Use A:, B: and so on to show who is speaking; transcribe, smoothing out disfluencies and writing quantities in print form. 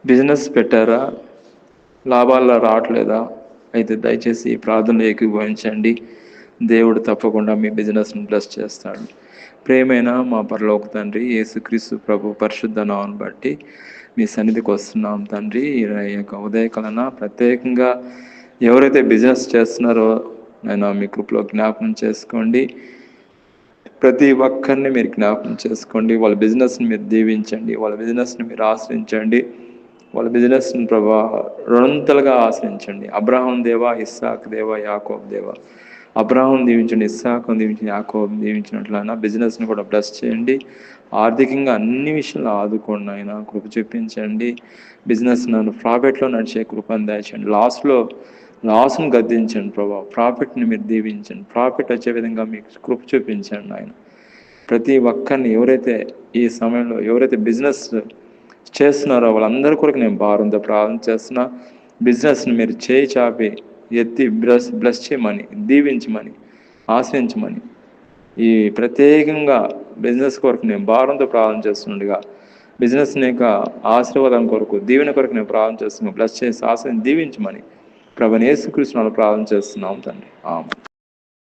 A: Business పెట్టారా, లాభాల్లో రావట్లేదా? అయితే దయచేసి ఈ ప్రార్థనలో ఏకీభవించండి. దేవుడు తప్పకుండా మీ బిజినెస్ని బ్లెస్ చేస్తాడు. ప్రేమైన మా పరలోక తండ్రి, యేసుక్రీస్తు ప్రభు పరిశుద్ధ నామమును బట్టి మీ సన్నిధికి వస్తున్నాం తండ్రి. ఈ యొక్క ఉదయకాలన ప్రత్యేకంగా ఎవరైతే బిజినెస్ చేస్తున్నారో నేను మీ కృపలో జ్ఞాపకం చేసుకోండి. ప్రతి ఒక్కరిని మీరు జ్ఞాపకం చేసుకోండి. వాళ్ళ బిజినెస్ని మీరు దీవించండి, వాళ్ళ బిజినెస్ని మీరు ఆశ్రయించండి, వాళ్ళ బిజినెస్ని ప్రభా రెండంతలుగా ఆశ్రయించండి. అబ్రహాం దేవా, ఇస్సాక్ దేవా, యాకోబ్ దేవా, అబ్రహాం దీవించండి, ఇస్సాకును దీవించండి, యాకోబ్ దీవించినట్లయినా బిజినెస్ని కూడా బ్లెస్ చేయండి. ఆర్థికంగా అన్ని విషయాలు ఆదుకోండి ఆయన, కృప చూపించండి. బిజినెస్ నన్ను ప్రాఫిట్లో నడిచే కృపను దయచేయండి. లాస్ను గద్దించండి ప్రభా, ప్రాఫిట్ని మీరు దీవించండి. ప్రాఫిట్ వచ్చే విధంగా మీకు కృప చూపించండి ఆయన. ప్రతి ఒక్కరిని ఈ సమయంలో ఎవరైతే బిజినెస్ చేస్తున్నారో వాళ్ళందరి కొరకు నేను భారంతో ప్రార్థన చేస్తున్నా. బిజినెస్ని మీరు చేయి చాపి ఎత్తి బ్లెస్ చేయమని, దీవించమని, ఆశ్రయించమని, ఈ ప్రత్యేకంగా బిజినెస్ కొరకు నేను భారంతో ప్రార్థన చేస్తుండగా బిజినెస్ యొక్క ఆశీర్వాదం కొరకు, దీవెన కొరకు నేను ప్రార్థన చేస్తున్నాను. బ్లెస్ చేసి ఆశ్రయం దీవించమని ప్రభువైన యేసుక్రీస్తు నామములో ప్రార్థన చేస్తున్నాం తండ్రి. ఆమేన్.